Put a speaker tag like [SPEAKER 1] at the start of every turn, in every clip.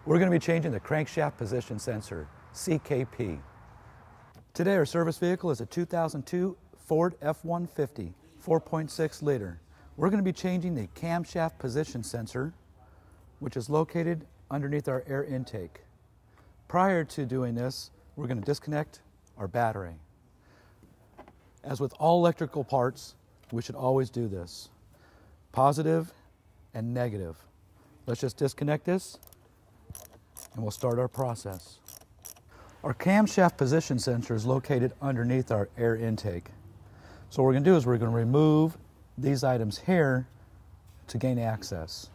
[SPEAKER 1] We're going to be changing the crankshaft position sensor, CKP. Today our service vehicle is a 2002 Ford F-150, 4.6 liter. We're going to be changing the camshaft position sensor, which is located underneath our air intake. Prior to doing this, we're going to disconnect our battery. As with all electrical parts, we should always do this. Positive and negative. Let's just disconnect this and we'll start our process. Our camshaft position sensor is located underneath our air intake. So what we're going to do is we're going to remove these items here to gain access.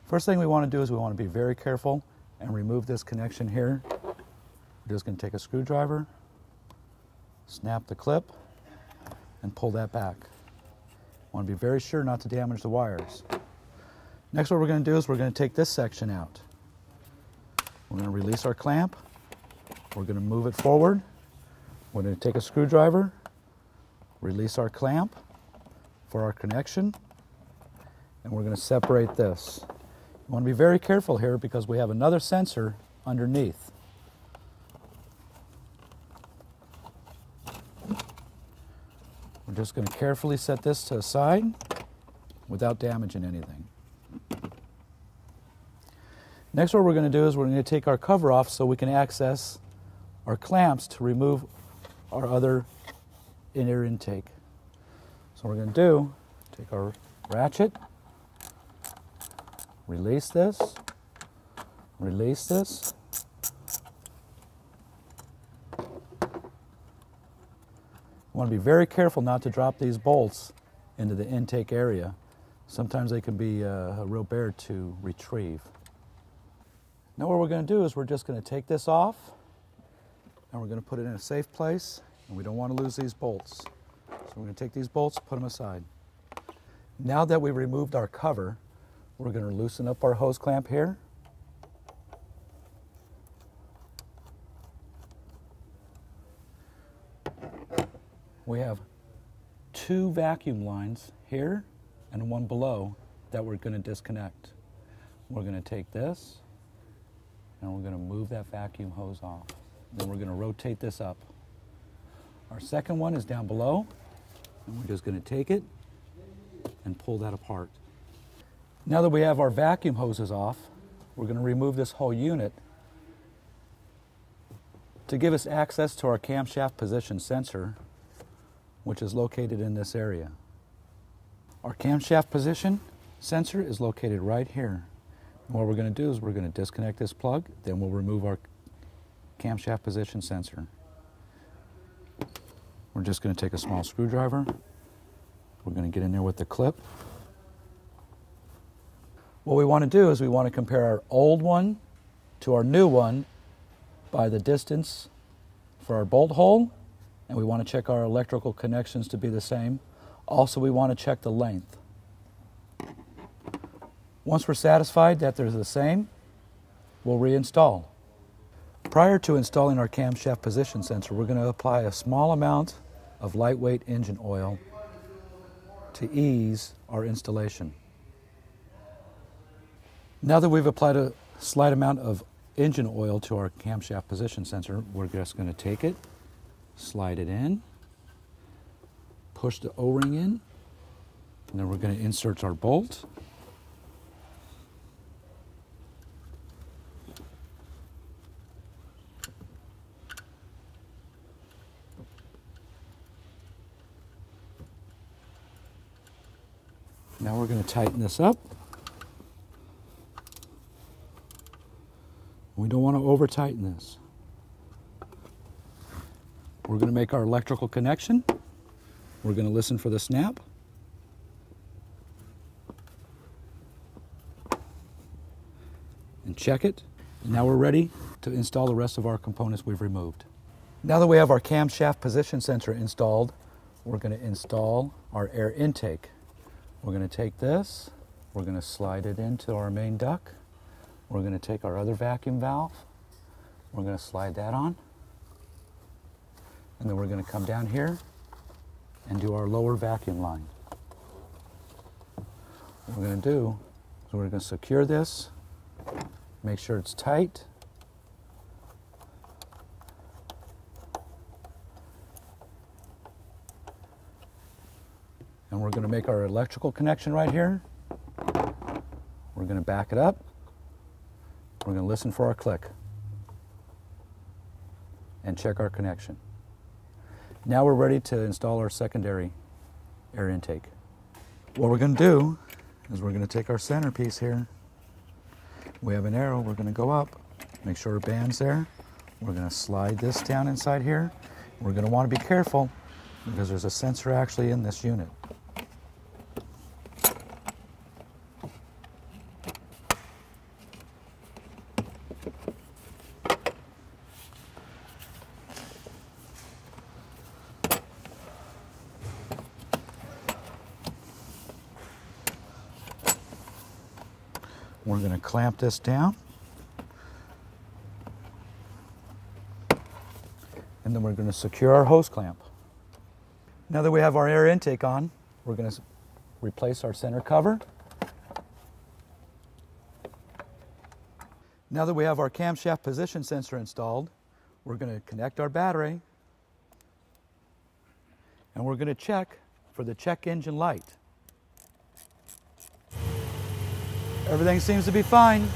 [SPEAKER 1] First thing we want to do is we want to be very careful and remove this connection here. We're just going to take a screwdriver, snap the clip, and pull that back. Want to be very sure not to damage the wires. Next, what we're going to do is we're going to take this section out. We're going to release our clamp. We're going to move it forward. We're going to take a screwdriver, release our clamp for our connection, and we're going to separate this. You want to be very careful here because we have another sensor underneath. We're just going to carefully set this to the side without damaging anything. Next, what we're going to do is we're going to take our cover off so we can access our clamps to remove our other inner intake. So what we're going to do, take our ratchet, release this, release this. You want to be very careful not to drop these bolts into the intake area. Sometimes they can be a real bear to retrieve. Now what we're going to do is we're just going to take this off and we're going to put it in a safe place, and we don't want to lose these bolts. So we're going to take these bolts, put them aside. Now that we've removed our cover, we're going to loosen up our hose clamp here. We have two vacuum lines here and one below that we're going to disconnect. We're going to take this and we're going to move that vacuum hose off. Then we're going to rotate this up. Our second one is down below, and we're just going to take it and pull that apart. Now that we have our vacuum hoses off, we're going to remove this whole unit to give us access to our camshaft position sensor, which is located in this area. Our camshaft position sensor is located right here. And what we're going to do is we're going to disconnect this plug, then we'll remove our camshaft position sensor. We're just going to take a small screwdriver. We're going to get in there with the clip. What we want to do is we want to compare our old one to our new one by the distance for our bolt hole, and we want to check our electrical connections to be the same. Also, we want to check the length. Once we're satisfied that they're the same, we'll reinstall. Prior to installing our camshaft position sensor, we're going to apply a small amount of lightweight engine oil to ease our installation. Now that we've applied a slight amount of engine oil to our camshaft position sensor, we're just going to take it, slide it in, push the O-ring in, and then we're going to insert our bolt. Now we're going to tighten this up. We don't want to over tighten this. We're going to make our electrical connection. We're going to listen for the snap. And check it. And now we're ready to install the rest of our components we've removed. Now that we have our camshaft position sensor installed, we're going to install our air intake. We're going to take this, we're going to slide it into our main duct. We're going to take our other vacuum valve, we're going to slide that on, and then we're going to come down here and do our lower vacuum line. What we're going to do is we're going to secure this Make sure it's tight. And we're going to make our electrical connection right here. We're going to back it up. We're going to listen for our click and check our connection. Now we're ready to install our secondary air intake. What we're going to do is we're going to take our centerpiece here. We have an arrow, we're going to go up, make sure our band's there. We're going to slide this down inside here. We're going to want to be careful because there's a sensor actually in this unit. We're going to clamp this down, and then we're going to secure our hose clamp. Now that we have our air intake on, we're going to replace our center cover. Now that we have our camshaft position sensor installed, we're going to connect our battery, and we're going to check for the check engine light. Everything seems to be fine.